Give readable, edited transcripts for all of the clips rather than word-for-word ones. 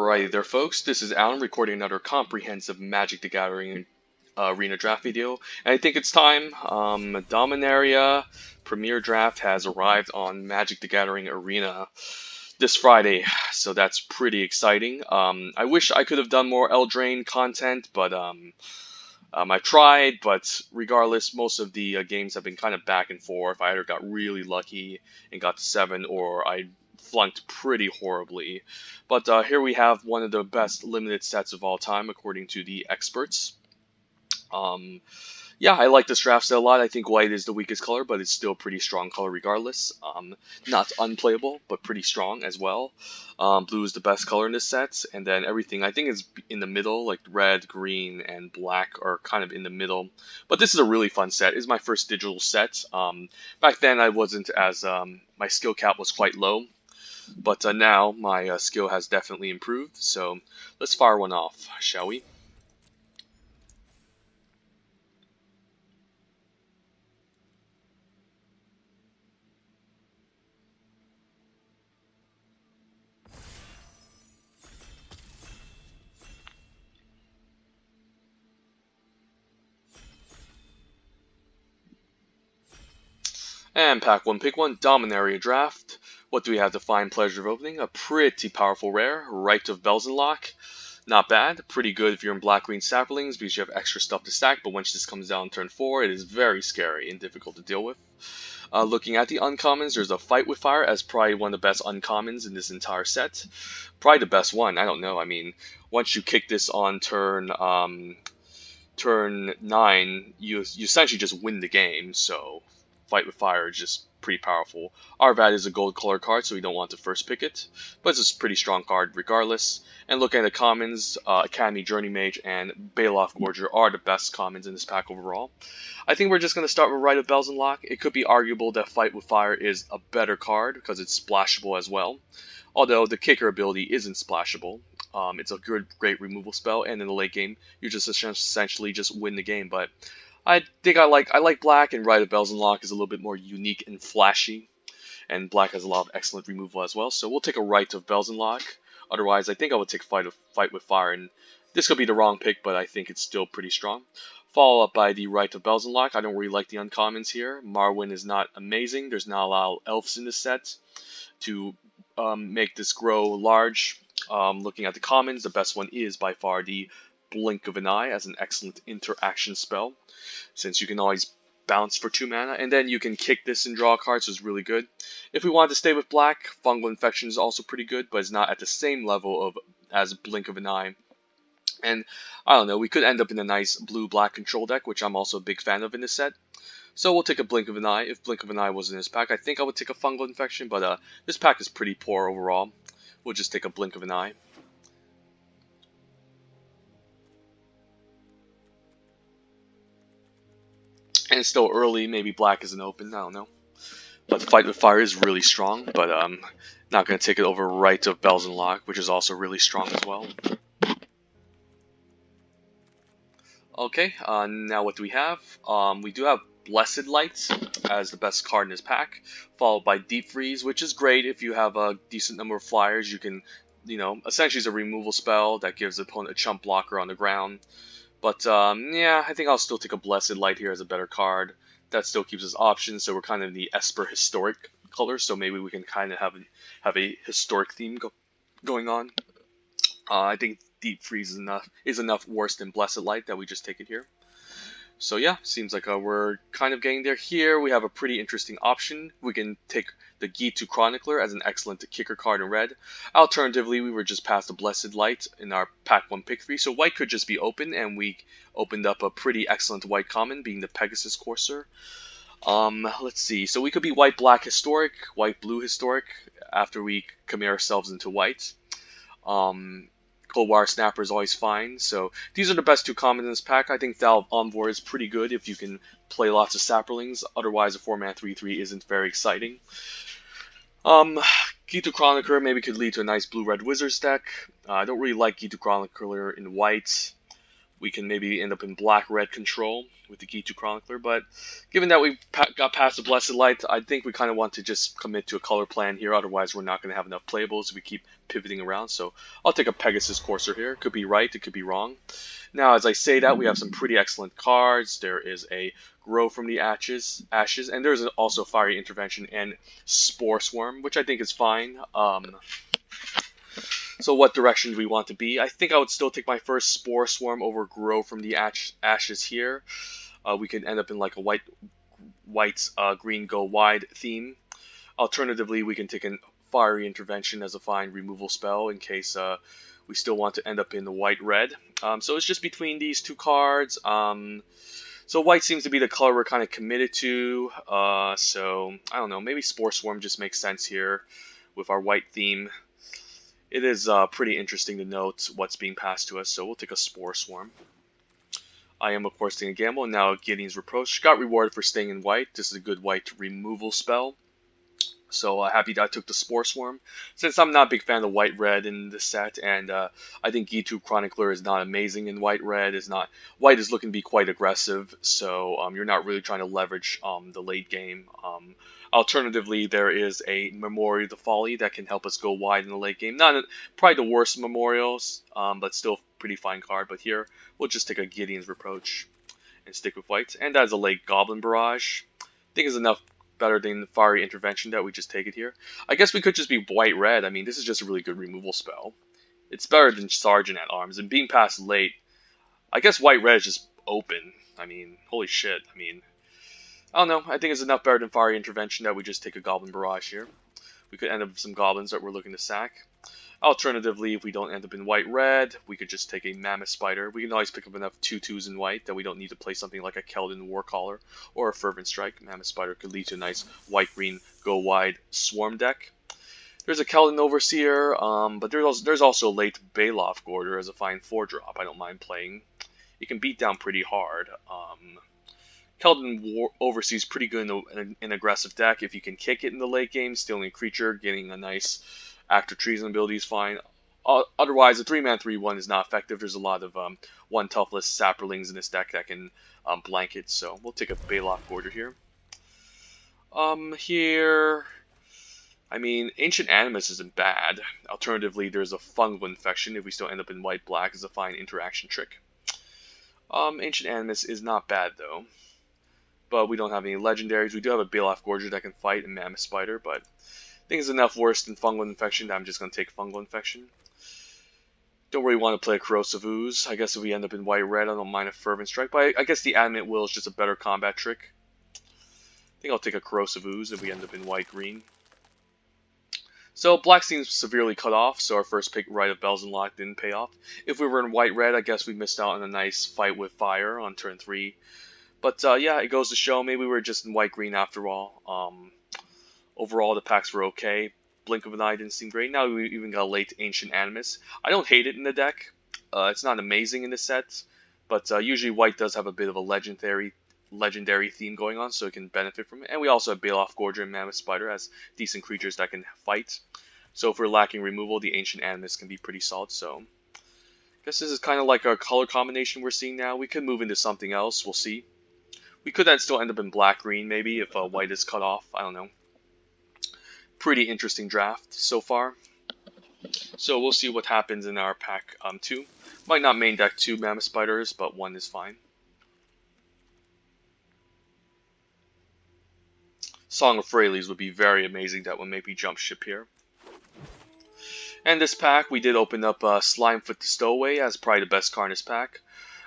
Alrighty there, folks. This is Alan recording another comprehensive Magic the Gathering arena draft video, and I think it's time. Dominaria Premier Draft has arrived on Magic the Gathering Arena this Friday, so that's pretty exciting. I wish I could have done more Eldraine content, but I tried. But regardless, most of the games have been kind of back and forth. I either got really lucky and got to 7, or I flunked pretty horribly. But here we have one of the best limited sets of all time, according to the experts. Yeah, I like this draft set a lot. I think white is the weakest color, but it's still pretty strong color regardless. Not unplayable, but pretty strong as well. Blue is the best color in this set, and then everything I think is in the middle, like red, green, and black are kind of in the middle. But this is a really fun set. It's my first digital set. Back then I wasn't as my skill cap was quite low. But now my skill has definitely improved, so let's fire one off, shall we? And pack one, pick one, Dominaria draft. What do we have? The fine pleasure of opening? A pretty powerful rare, Rite of Belzenlock. Not bad, pretty good if you're in black-green Saprolings because you have extra stuff to stack, but once this comes down turn 4, it is very scary and difficult to deal with. Looking at the uncommons, there's a Fight with Fire as probably one of the best uncommons in this entire set. Probably the best one, I don't know. I mean, once you kick this on turn 9, you essentially just win the game, so Fight with Fire is just pretty powerful. Arvad is a gold color card, so we don't want to first pick it, but it's a pretty strong card regardless. And looking at the commons, Academy Journey Mage and Baloth Gorger are the best commons in this pack overall. I think we're just going to start with Rite of Belzenlock. It could be arguable that Fight with Fire is a better card because it's splashable as well, although the Kicker ability isn't splashable. It's a great removal spell, and in the late game, you just essentially just win the game. But I think I like black, and Rite of Belzenlock is a little bit more unique and flashy, and black has a lot of excellent removal as well. So we'll take a Rite of Belzenlock. Otherwise, I think I would take Fight with Fire, and this could be the wrong pick, but I think it's still pretty strong. Follow up by the Rite of Belzenlock. I don't really like the uncommons here. Marwyn is not amazing. There's not a lot of elves in this set to make this grow large. Looking at the commons, the best one is by far the Blink of an Eye as an excellent interaction spell, since you can always bounce for 2 mana, and then you can kick this and draw cards, so it's really good. If we want to stay with black, Fungal Infection is also pretty good, but it's not at the same level as Blink of an Eye. And I don't know, we could end up in a nice blue-black control deck, which I'm also a big fan of in this set. So we'll take a Blink of an Eye. If Blink of an Eye was in this pack, I think I would take a Fungal Infection, but this pack is pretty poor overall. We'll just take a Blink of an Eye. And it's still early, maybe black isn't open, I don't know. But Fight with Fire is really strong, but not going to take it over Rite of Belzenlock, which is also really strong as well. Okay, now what do we have? We do have Blessed Light as the best card in this pack, followed by Deep Freeze, which is great if you have a decent number of flyers. You can, essentially it's a removal spell that gives the opponent a chump blocker on the ground. But yeah, I think I'll still take a Blessed Light here as a better card. That still keeps us options, so we're kind of in the Esper historic color, so maybe we can kind of have a historic theme going on. I think Deep Freeze is enough worse than Blessed Light that we just take it here. So yeah, seems like we're kind of getting there. Here we have a pretty interesting option. We can take the Gitu Chronicler as an excellent kicker card in red. Alternatively, we were just past the Blessed Light in our pack 1 pick 3, so white could just be open, and we opened up a pretty excellent white common, being the Pegasus Courser. Let's see, so we could be white-black historic, white-blue historic, after we commit ourselves into white. Cold Wire Snapper is always fine, so these are the best 2 commons in this pack. I think Valve Envoy is pretty good if you can play lots of Saprolings, otherwise a 4-mana 3/3 isn't very exciting. Gitu Chronicler maybe could lead to a nice blue-red Wizards deck. I don't really like Gitu Chronicler in white, We can maybe end up in black-red control with the Gitu Chronicler, but given that we got past the Blessed Light, I think we kind of want to just commit to a color plan here, otherwise we're not going to have enough playables if we keep pivoting around, so I'll take a Pegasus Courser here. Could be right, it could be wrong. Now, as I say that, we have some pretty excellent cards. There is a Grow from the Ashes, and there's also Fiery Intervention and Spore Swarm, which I think is fine. So what direction do we want to be? I think I would still take my first Spore Swarm over Grow from the Ashes here. We could end up in like a white green go wide theme. Alternatively, we can take a Fiery Intervention as a fine removal spell in case we still want to end up in the white-red. So it's just between these two cards. So white seems to be the color we're kind of committed to. So I don't know, maybe Spore Swarm just makes sense here with our white theme. It is pretty interesting to note what's being passed to us, so we'll take a Spore Swarm. I am, of course, taking a gamble, and now Gideon's Reproach. Got rewarded for staying in white. This is a good white removal spell. So happy that I took the Spore Swarm. Since I'm not a big fan of white-red in this set, and I think Gitu Chronicler is not amazing in white-red. White is looking to be quite aggressive, so you're not really trying to leverage the late game. Alternatively, there is a Memorial of the Folly that can help us go wide in the late game. Not probably the worst memorials, but still pretty fine card. But here, we'll just take a Gideon's Reproach and stick with white. And that is a late Goblin Barrage. I think is enough better than the Fiery Intervention that we just take it here. I guess we could just be white-red. I mean, this is just a really good removal spell. It's better than Sergeant at Arms. And being passed late, I guess white-red is just open. I mean, holy shit. I mean, I don't know. I think it's enough better than Fiery Intervention that we just take a Goblin Barrage here. We could end up with some goblins that we're looking to sack. Alternatively, if we don't end up in white-red, we could just take a Mammoth Spider. We can always pick up enough 2/2s in white that we don't need to play something like a Keldon Warcaller or a Fervent Strike. Mammoth Spider could lead to a nice white-green go-wide swarm deck. There's a Keldon Overseer, but there's also late Baloth Gorder as a fine 4-drop I don't mind playing. It can beat down pretty hard. Keldon Overseer is pretty good in an aggressive deck. If you can kick it in the late game, stealing a creature, getting a nice Act of Treason ability is fine. Otherwise, a 3-man 3/1 is not effective. There's a lot of 1 toughless Saprolings in this deck that can blanket, so we'll take a Baloth Gorder here. Here, I mean, Ancient Animus isn't bad. Alternatively, there's a Fungal Infection if we still end up in white-black as a fine interaction trick. Ancient Animus is not bad, though. But we don't have any legendaries. We do have a Baloth Gorger that can fight and Mammoth Spider, but I think it's enough worse than Fungal Infection that I'm just going to take Fungal Infection. Don't really want to play a Corrosive Ooze. I guess if we end up in white-red, I don't mind a Fervent Strike, but I guess the Adamant Will is just a better combat trick. I think I'll take a Corrosive Ooze if we end up in white-green. So black seems severely cut off, so our first pick, Rite of Bells Unlocked, didn't pay off. If we were in white-red, I guess we missed out on a nice fight with fire on turn 3. But yeah, it goes to show maybe we were just in white-green after all. Overall, the packs were okay. Blink of an Eye didn't seem great. Now we even got a late Ancient Animus. I don't hate it in the deck. It's not amazing in the set, but usually white does have a bit of a legendary theme going on, so it can benefit from it. And we also have Baloth Gorger and Mammoth Spider as decent creatures that can fight. So if we're lacking removal, the Ancient Animus can be pretty solid. So I guess this is kind of like our color combination we're seeing now. We could move into something else. We'll see. We could then still end up in black-green maybe if white is cut off. I don't know. Pretty interesting draft so far. So we'll see what happens in our pack 2. Might not main deck 2 Mammoth Spiders, but 1 is fine. Song of Freyalise would be very amazing. That would make me jump ship here. And this pack, we did open up Slimefoot the Stowaway as probably the best card in this pack.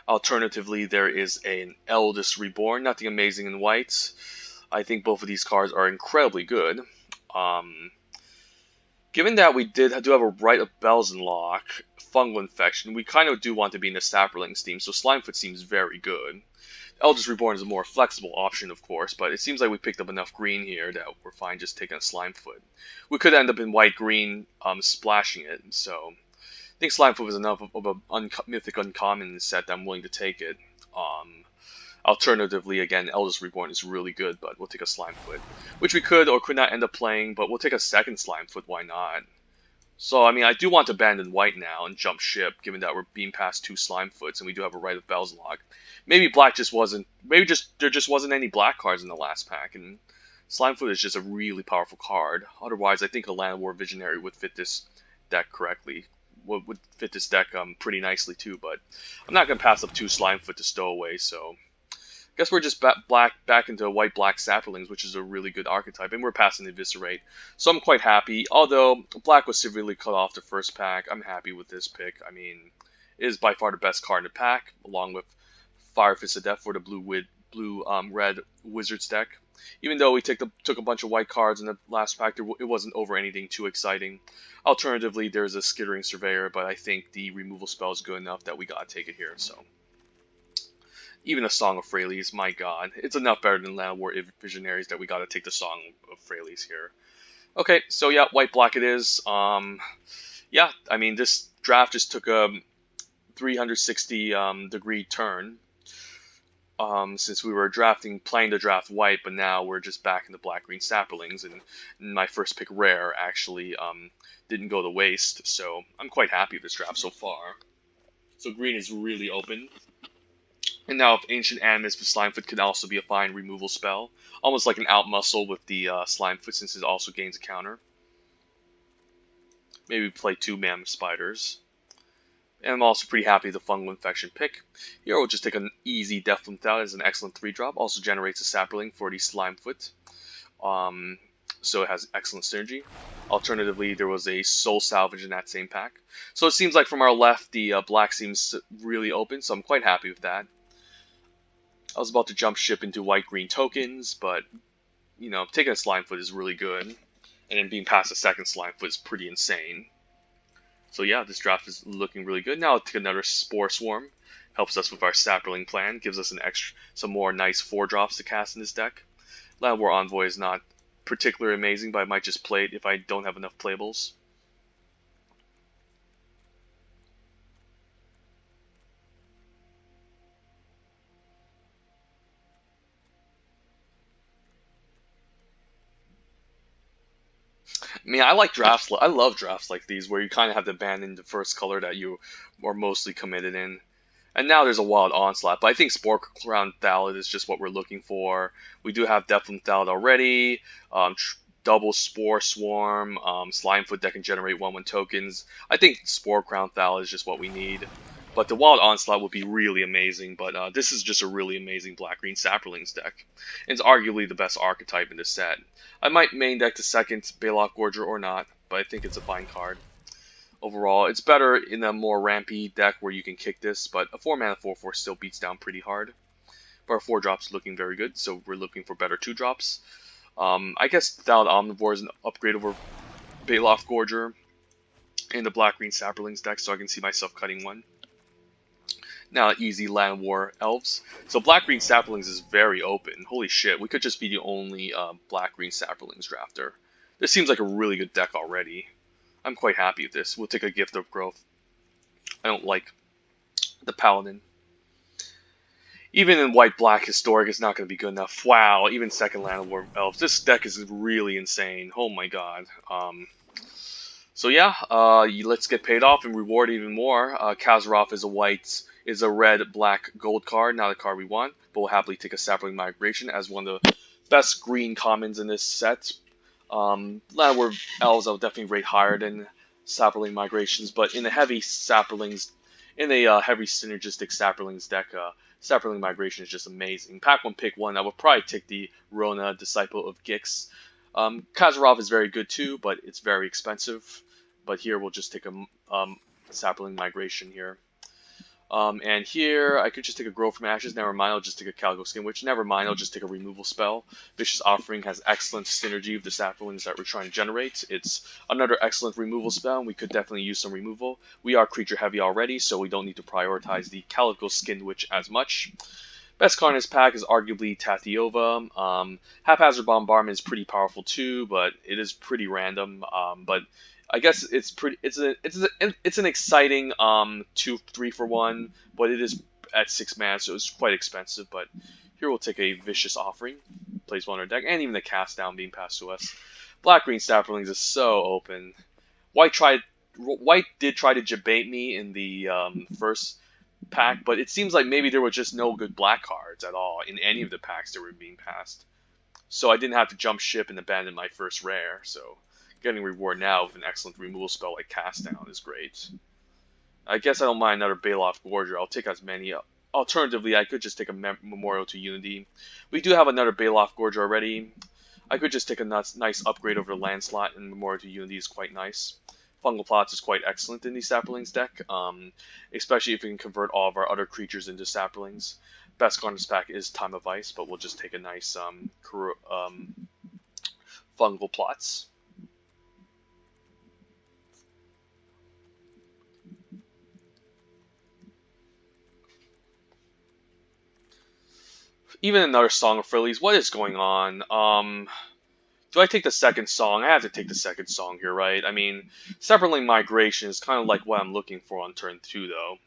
Alternatively, there is an Eldest Reborn, nothing amazing in white. I think both of these cards are incredibly good. Given that we do have a Rite of Bells Unlock, Fungal Infection, we kind of do want to be in the Saprolings team, so Slimefoot seems very good. Eldest Reborn is a more flexible option, of course, but it seems like we picked up enough green here that we're fine just taking a Slimefoot. We could end up in white-green, splashing it, so I think Slimefoot is enough of a mythic uncommon in the set that I'm willing to take it. Alternatively, again, Eldest Reborn is really good, but we'll take a Slimefoot, which we could or could not end up playing, but we'll take a second Slimefoot, why not? So, I mean, I do want to abandon white now and jump ship, given that we're being past 2 Slimefoots and we do have a Rite of Bells lock. Maybe black just wasn't. Maybe just there just wasn't any black cards in the last pack, and Slimefoot is just a really powerful card. Otherwise, I think a Land War Visionary would fit this deck correctly. Would fit this deck pretty nicely too, but I'm not gonna pass up 2 Slimefoot to Stowaway, so guess we're just back into white-black Saprolings, which is a really good archetype, and we're passing Eviscerate. So I'm quite happy. Although black was severely cut off the first pack, I'm happy with this pick. I mean, it is by far the best card in the pack, along with Fire Fist of Death for the red Wizards deck. Even though we took a bunch of white cards in the last pack, it wasn't over anything too exciting. Alternatively, there's a Skittering Surveyor, but I think the removal spell is good enough that we gotta take it here, so... Even a Song of Freyalise, my god. It's enough better than Land War Visionaries that we gotta take the Song of Freyalise here. Okay, so yeah, white-black it is. Yeah, I mean, this draft just took a 360 degree turn. Since we were planning to draft white, but now we're just back in the black-green Saprolings, and my first pick, Rare, actually didn't go to waste, so I'm quite happy with this draft so far. So green is really open. And now if Ancient Animus for Slimefoot can also be a fine removal spell. Almost like an outmuscle with the Slimefoot since it also gains a counter. Maybe play 2 Mammoth Spiders. And I'm also pretty happy with the Fungal Infection pick. Here we'll just take an easy Deathloop out as an excellent 3-drop. Also generates a Saproling for the Slimefoot. So it has excellent synergy. Alternatively, there was a Soul Salvage in that same pack. So it seems like from our left, the black seems really open, so I'm quite happy with that. I was about to jump ship into white-green tokens, but, you know, taking a Slimefoot is really good. And then being past a second Slimefoot is pretty insane. So yeah, this draft is looking really good. Now I'll take another Spore Swarm. Helps us with our Saproling plan. Gives us some more nice 4-drops to cast in this deck. Land War Envoy is not particularly amazing, but I might just play it if I don't have enough playables. I mean, I like drafts. I love drafts like these where you kind of have to abandon the first color that you are mostly committed in. And now there's a Wild Onslaught, but I think Spore Crown Thallid is just what we're looking for. We do have Deathloop Thallid already. Double Spore Swarm, Slimefoot that can generate 1/1 tokens. I think Spore Crown Thallid is just what we need. But the Wild Onslaught would be really amazing, but this is just a really amazing Black-Green Saprolings deck. And it's arguably the best archetype in this set. I might main deck the second Balok Gorger or not, but I think it's a fine card. Overall, it's better in a more rampy deck where you can kick this, but a 4-mana 4/4 still beats down pretty hard. But our 4-drop's looking very good, so we're looking for better 2-drops. I guess Thallid Omnivore is an upgrade over Balok Gorger in the Black-Green Saprolings deck, so I can see myself cutting one. Now easy Land War Elves. So Black-Green Saprolings is very open. Holy shit, we could just be the only Black-Green Saprolings drafter. This seems like a really good deck already. I'm quite happy with this. We'll take a Gift of Growth. I don't like the Paladin. Even in white-black Historic, it's not going to be good enough. Wow, even second Land War Elves. This deck is really insane. Oh my god. So yeah, let's get paid off and reward even more. Kazaroff is a red-black gold card, not a card we want, but we'll happily take a Sapling Migration as one of the best green commons in this set. Land War Elves I'll definitely rate higher than Sapling Migrations, but in the heavy Saprolings, in a heavy synergistic Saprolings deck, Sapling Migration is just amazing. Pack 1, pick 1, I would probably take the Rona, Disciple of Gix. Kazaroff is very good too, but it's very expensive. But here we'll just take a Sapling Migration here. And here, I could just take a Grow from Ashes. Never mind, I'll just take a Calico Skin Witch. Never mind, I'll just take a removal spell. Vicious Offering has excellent synergy with the Saplings that we're trying to generate. It's another excellent removal spell, and we could definitely use some removal. We are creature heavy already, so we don't need to prioritize the Calico Skin Witch as much. Best card in this pack is arguably Tathiova. Haphazard Bombardment is pretty powerful too, but it is pretty random. But I guess it's an exciting 2-3 for 1, but it is at 6 mana, so it's quite expensive. But here we'll take a Vicious Offering, plays one on our deck, and even the Cast Down being passed to us. Black Green Saprolings is so open. White tried White did try to debate me in the first pack, but it seems like maybe there were just no good black cards at all in any of the packs that were being passed. So I didn't have to jump ship and abandon my first rare. So getting reward now with an excellent removal spell like Cast Down is great. I guess I don't mind another Baloth Gorger. I'll take as many. Alternatively, I could just take a Memorial to Unity. We do have another Baloth Gorger already. I could just take a nice upgrade over the land slot, and Memorial to Unity is quite nice. Fungal Plots is quite excellent in the Saprolings deck, especially if we can convert all of our other creatures into Saprolings. Best card in this pack is Time of Ice, but we'll just take a nice Fungal Plots. Even another Song of Phillies. What is going on? Do I take the second song? I have to take the second song here, right? I mean, Saproling Migration is kind of like what I'm looking for on turn 2, though.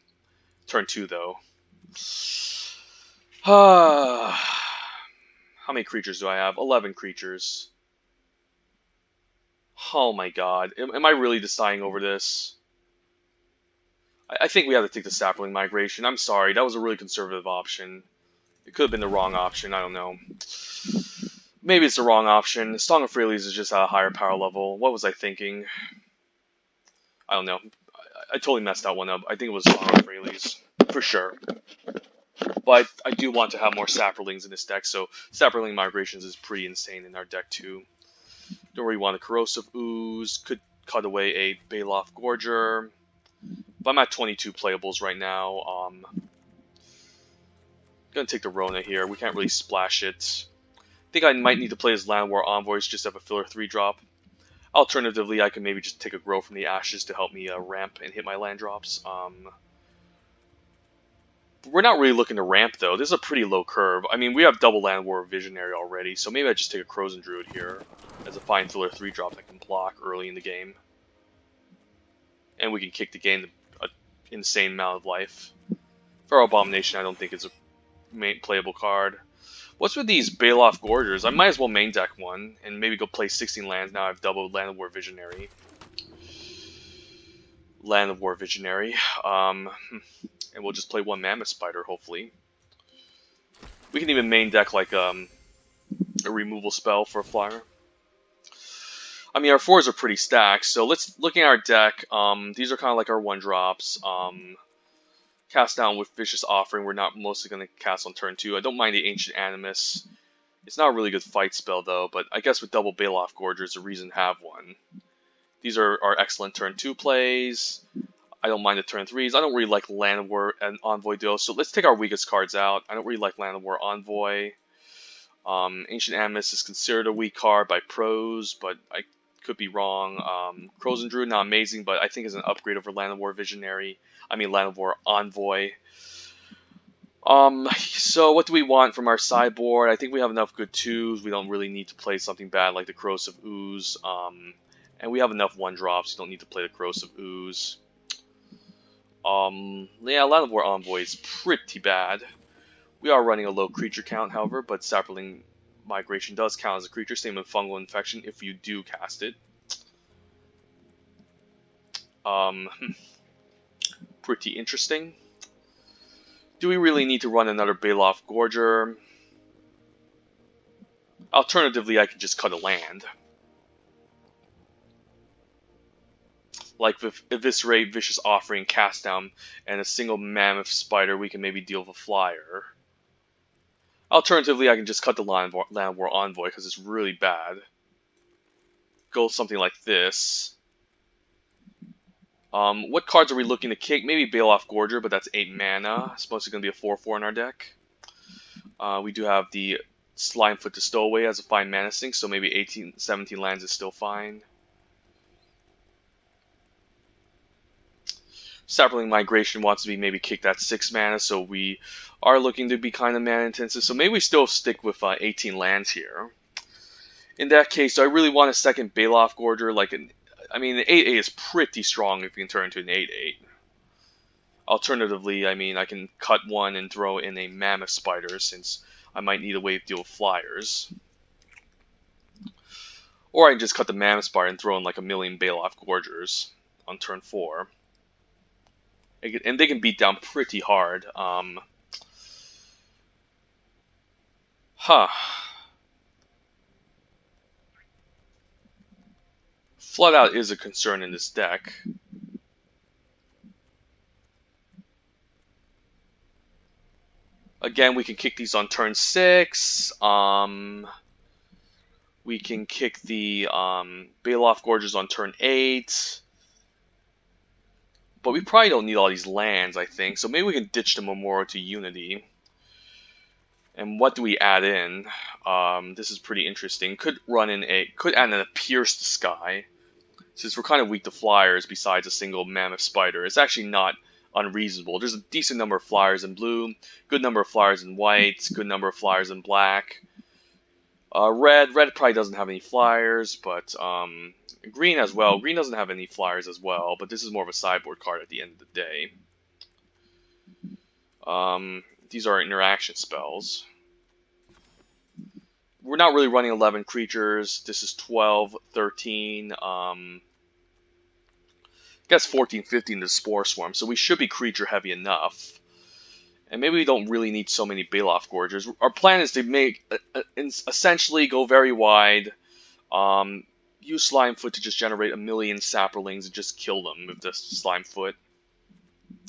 How many creatures do I have? 11 creatures. Oh my god. Am I really deciding over this? I think we have to take the Saproling Migration. I'm sorry, that was a really conservative option. It could have been the wrong option, I don't know. Maybe it's the wrong option. Song of Frehley's is just at a higher power level. What was I thinking? I don't know. I totally messed that one up. I think it was Song of Frehley's. For sure. But I do want to have more Saprolings in this deck, so Saproling Migrations is pretty insane in our deck too. Don't really want a Corrosive Ooze. Could cut away a Baloth Gorger. But I'm at 22 playables right now. Gonna take the Rona here. We can't really splash it. I think I might need to play as Land War Envoys just to have a filler 3-drop. Alternatively, I can maybe just take a Grow from the Ashes to help me ramp and hit my land drops. We're not really looking to ramp, though. This is a pretty low curve. I mean, we have double Land War Visionary already, so maybe I just take a Crozen Druid here as a fine filler 3-drop that can block early in the game. And we can kick the game an insane amount of life. For Abomination, I don't think it's a playable card. What's with these Baloth Gorgers? I might as well main deck one and maybe go play 16 lands. Now I've doubled Land of War Visionary. And we'll just play one Mammoth Spider, hopefully. We can even main deck like a removal spell for a flyer. I mean, our 4s are pretty stacked, so looking at our deck, these are kind of like our 1-drops. Cast Down with Vicious Offering, we're not mostly going to cast on turn 2. I don't mind the Ancient Animus. It's not a really good fight spell, though, but I guess with double Baloth Gorger, it's a reason to have one. These are excellent turn 2 plays. I don't mind the turn 3s. I don't really like Land of War and Envoy duo, so let's take our weakest cards out. I don't really like Land of War Envoy. Ancient Animus is considered a weak card by pros, but I could be wrong. Crozen Druid, not amazing, but I think is an upgrade over Land of War Visionary. Land of War Envoy. So what do we want from our sideboard? I think we have enough good 2s. We don't really need to play something bad like the Corrosive Ooze. And we have enough 1-drops. You don't need to play the Corrosive Ooze. Yeah, Land of War Envoy is pretty bad. We are running a low creature count, however, but Saproling Migration does count as a creature. Same with Fungal Infection if you do cast it. Pretty interesting. Do we really need to run another Baloth Gorger? Alternatively, I could just cut a land. Like with Eviscerate, Vicious Offering, Cast Down, and a single Mammoth Spider, we can maybe deal with a flyer. Alternatively, I can just cut the Land of War Envoy because it's really bad. Go something like this. What cards are we looking to kick? Maybe Baloth Gorger, but that's 8 mana. It's mostly going to be a 4/4 in our deck. We do have the Slimefoot to Stowaway as a fine mana sink, so maybe 17 lands is still fine. Saproling Migration wants to be maybe kicked at 6 mana, so we are looking to be kind of mana intensive. So maybe we still stick with 18 lands here. In that case, do I really want a second Baloth Gorger? I mean, the 8/8 is pretty strong if you can turn into an 8/8. Alternatively, I mean, I can cut one and throw in a Mammoth Spider since I might need a way to deal with flyers. Or I can just cut the Mammoth Spider and throw in like a million Baloth Gorgers. on turn 4. And they can beat down pretty hard. Huh. Flood out is a concern in this deck. Again, we can kick these on turn 6. We can kick the Baloth Gorges on turn 8. But we probably don't need all these lands, I think. So maybe we can ditch the Memorial to Unity. And what do we add in? This is pretty interesting. Could add in a Pierce the Sky. Since we're kind of weak to flyers besides a single Mammoth Spider. It's actually not unreasonable. There's a decent number of flyers in blue, good number of flyers in white, good number of flyers in black. Red probably doesn't have any flyers, but green as well. Green doesn't have any flyers as well, but this is more of a sideboard card at the end of the day. These are interaction spells. We're not really running 11 creatures. This is 12, 13, I guess 14, 15 to Spore Swarm, so we should be creature heavy enough. And maybe we don't really need so many Baloth Gorgers. Our plan is to make, essentially go very wide, use Slimefoot to just generate a million Saprolings and just kill them with the Slimefoot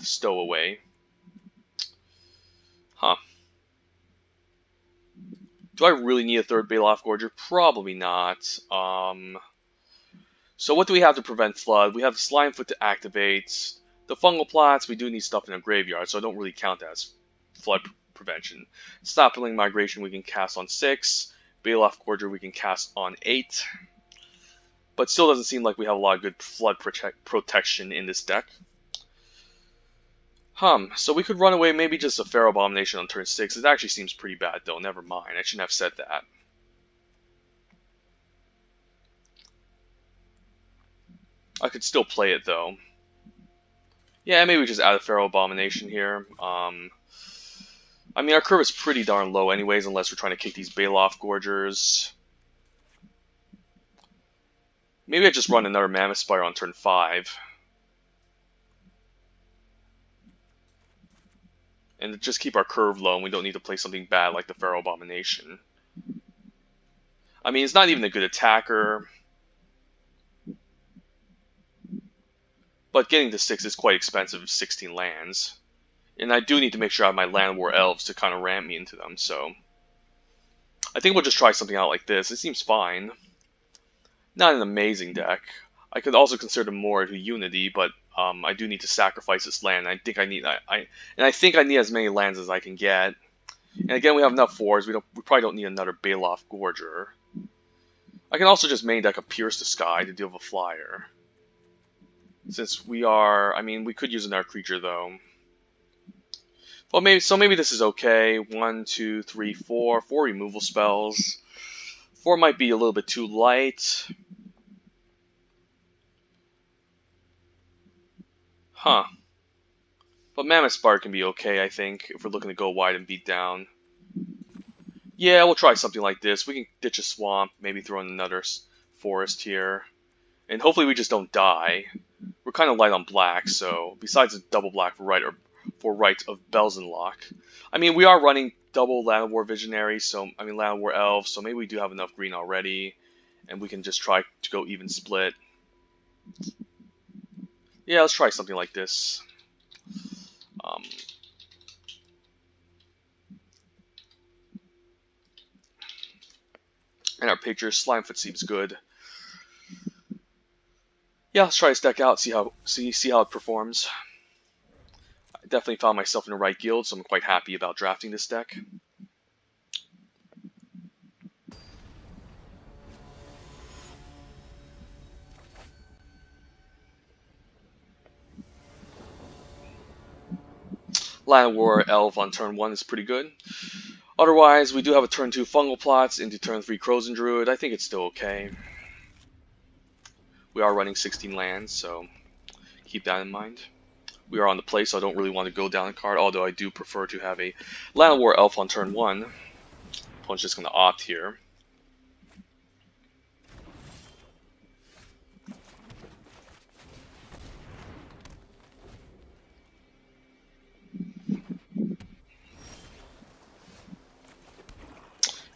stowaway. Huh. Do I really need a third Baloth Gorger? Probably not. So what do we have to prevent Flood? We have the Slimefoot to activate. The Fungal Plots, we do need stuff in a graveyard, so I don't really count that as Flood prevention. Sapling Migration we can cast on 6. Baloth Gorger we can cast on 8. But still doesn't seem like we have a lot of good Flood protection in this deck. So we could run away maybe just a Pharaoh Abomination on turn 6. It actually seems pretty bad though, never mind. I shouldn't have said that. I could still play it though. Yeah, maybe we just add a Pharaoh Abomination here. I mean, our curve is pretty darn low anyways, unless we're trying to kick these Baloth Gorgers. Maybe I just run another Mammoth Spire on turn 5. And just keep our curve low, and we don't need to play something bad like the Pharaoh Abomination. I mean, it's not even a good attacker. But getting to 6 is quite expensive with 16 lands. And I do need to make sure I have my Land War Elves to kind of ramp me into them, so... I think we'll just try something out like this. It seems fine. Not an amazing deck. I could also consider more to Unity, but I do need to sacrifice this land. I think I need I think I need as many lands as I can get. And again, we have enough 4s. We probably don't need another Baloth Gorger. I can also just main deck a Pierce the Sky to deal with a flyer. Since we are, I mean, we could use another creature though. Well, maybe this is okay. 1, 2, 3, 4. 4 removal spells. 4 might be a little bit too light. Huh. But Mammoth Spire can be okay, I think, if we're looking to go wide and beat down. Yeah, we'll try something like this. We can ditch a swamp, maybe throw in another forest here. And hopefully we just don't die. We're kind of light on black, so besides a double black for right of Belzenlock. I mean, we are running double Land War Visionary, so I mean Land War Elves, so maybe we do have enough green already, and we can just try to go even split. Yeah, let's try something like this. And our picture, Slimefoot seems good. Yeah, let's try this deck out, see how it performs. I definitely found myself in the right guild, so I'm quite happy about drafting this deck. Land War Elf on turn 1 is pretty good. Otherwise, we do have a turn 2 Fungal Plots into turn 3 Crows and Druid. I think it's still okay. We are running 16 lands, so keep that in mind. We are on the play, so I don't really want to go down a card, although I do prefer to have a Land War Elf on turn 1. Opponent's just going to opt here.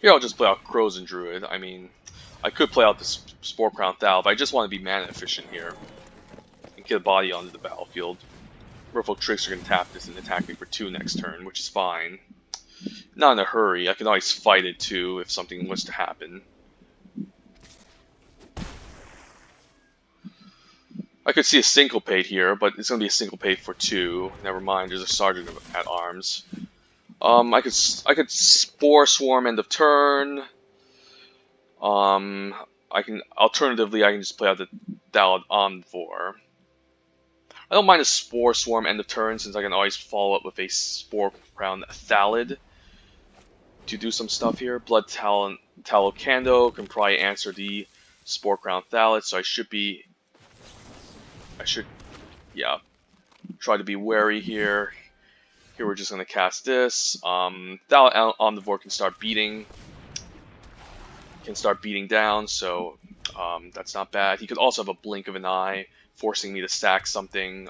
Here I'll just play out Crows and Druid. I mean, I could play out the Spore Crown Thal, but I just want to be mana efficient here and get a body onto the battlefield. Merfolk Tricks are going to tap this and attack me for 2 next turn, which is fine. Not in a hurry. I can always fight it too if something was to happen. I could see a Syncopate here, but it's going to be a Syncopate for 2. Never mind, there's a Sergeant at Arms. I could Spore Swarm end of turn. Alternatively I can just play out the Thallid Omnivore. I don't mind a Spore Swarm end of turn since I can always follow up with a Spore Crown Thallid to do some stuff here. Blood Talokando can probably answer the Spore Crown Thallid, so I should try to be wary here. Here we're just going to cast this. Thallid Omnivore can start beating down, so that's not bad. He could also have a blink of an eye, forcing me to sack something.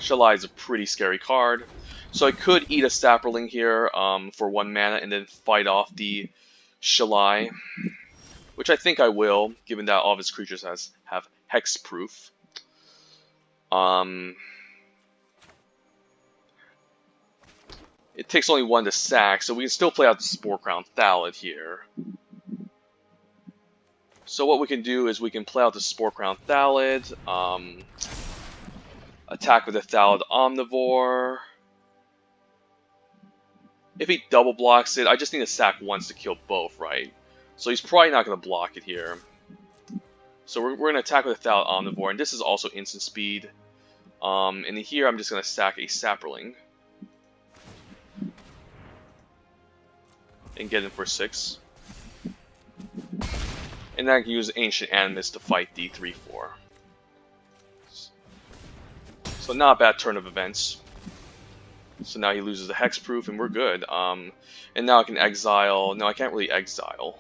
Shalai is a pretty scary card, so I could eat a Saproling here for 1 mana and then fight off the Shalai, which I think I will, given that all of his creatures have hexproof. It takes only 1 to sack, so we can still play out the Spore Crown Thallid here. So what we can do is we can play out the Spore Crown Thallid, attack with the Thallid Omnivore. If he double blocks it, I just need to sack once to kill both, right? So he's probably not going to block it here. So we're going to attack with the Thallid Omnivore, and this is also instant speed. And here I'm just going to sack a Saproling and get him for 6. And then I can use Ancient Animus to fight the 3/4. So not a bad turn of events. So now he loses the hexproof and we're good. And now I can exile. No, I can't really exile.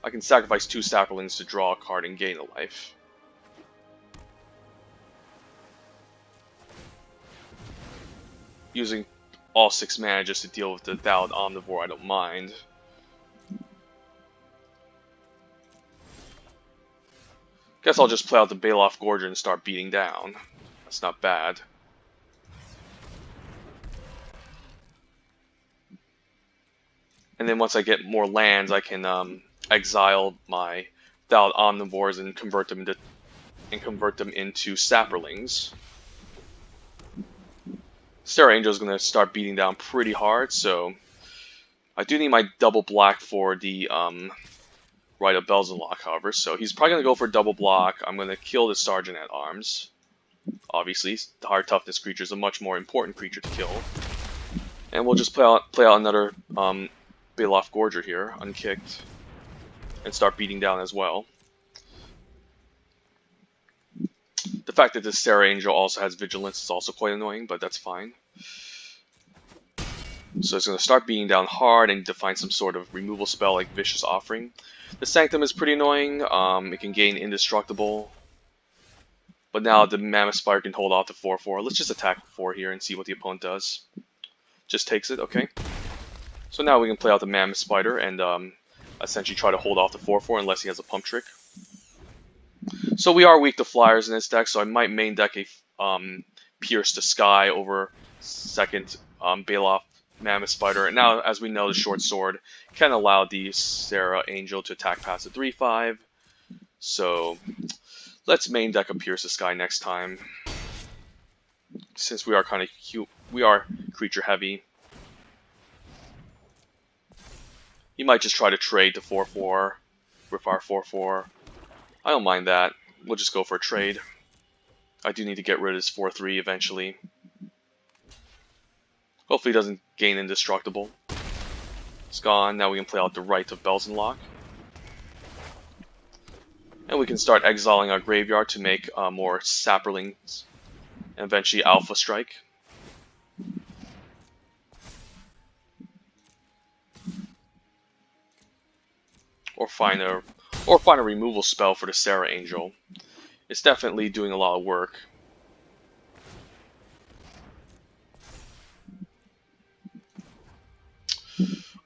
I can sacrifice 2 Saprolings to draw a card and gain a life. Using all 6 mana just to deal with the Thallid Omnivore, I don't mind. Guess I'll just play out the Baloth Gorger and start beating down. That's not bad. And then once I get more lands, I can exile my Thallid Omnivores and convert them into Saprolings. Serra Angel is going to start beating down pretty hard, so I do need my double black for the Rite of Belzenlock, however, so he's probably going to go for double block. I'm going to kill the Sergeant at Arms. Obviously, the higher toughness creature is a much more important creature to kill. And we'll just play out another Baloth Gorger here, unkicked, and start beating down as well. The fact that this Serra Angel also has Vigilance is also quite annoying, but that's fine. So it's going to start beating down hard and define some sort of removal spell like Vicious Offering. The Sanctum is pretty annoying. It can gain Indestructible. But now the Mammoth Spider can hold off the 4/4. Let's just attack 4 here and see what the opponent does. Just takes it, okay. So now we can play out the Mammoth Spider and essentially try to hold off the 4/4 unless he has a pump trick. So we are weak to flyers in this deck, so I might main deck a Pierce the Sky over second Baloth Mammoth Spider. And now, as we know, the Short Sword can allow the Serra Angel to attack past the 3/5. So let's main deck a Pierce the Sky next time, since we are kind of cute. We are creature heavy. He might just try to trade the 4/4 with our 4/4. I don't mind that. We'll just go for a trade. I do need to get rid of this 4/3 eventually. Hopefully he doesn't gain Indestructible. It's gone. Now we can play out the Rite of Belzenlock. And we can start exiling our graveyard to make more Saprolings and eventually Alpha Strike. Or find a removal spell for the Serra Angel. It's definitely doing a lot of work.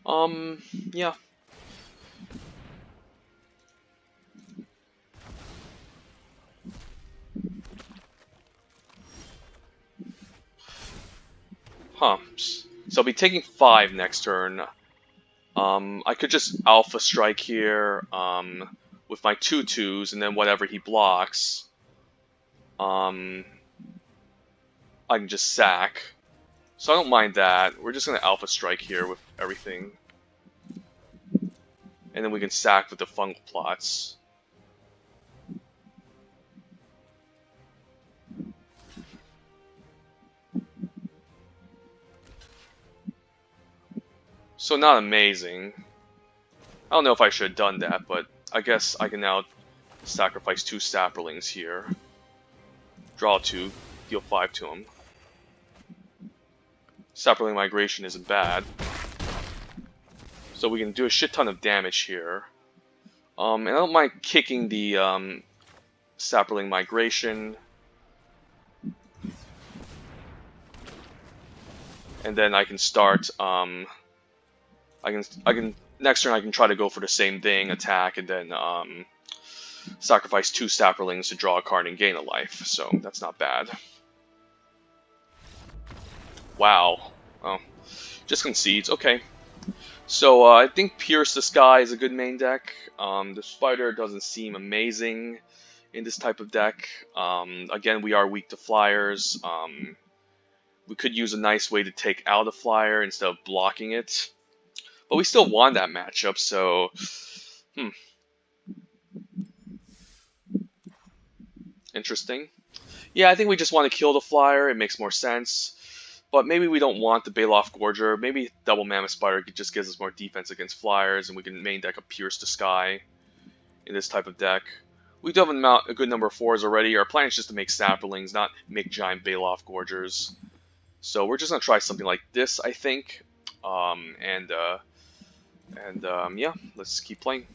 Yeah. Huh. So I'll be taking 5 next turn. I could just Alpha Strike here, with my 2/2s, and then whatever he blocks, um, I can just sack. So I don't mind that. We're just gonna Alpha Strike here with everything. And then we can sack with the fungal plots. So not amazing. I don't know if I should have done that, but I guess I can now sacrifice 2 Saprolings here. Draw 2, deal 5 to him. Saproling Migration isn't bad. So we can do a shit ton of damage here. And I don't mind kicking the Saproling Migration. And then I can start, I can next turn I can try to go for the same thing, attack, and then sacrifice 2 Saprolings to draw a card and gain a life. So that's not bad. Wow. Oh, just concedes. Okay. So I think Pierce the Sky is a good main deck. The Spider doesn't seem amazing in this type of deck. Again, we are weak to flyers. We could use a nice way to take out a flyer instead of blocking it. But we still won that matchup, so... Interesting. Yeah, I think we just want to kill the flyer. It makes more sense. But maybe we don't want the Baloth Gorger. Maybe Double Mammoth Spider just gives us more defense against flyers, and we can main deck a Pierce the Sky in this type of deck. We do have a good number of 4s already. Our plan is just to make Saprolings, not make giant Baloth Gorgers. So we're just going to try something like this, I think. Yeah, let's keep playing.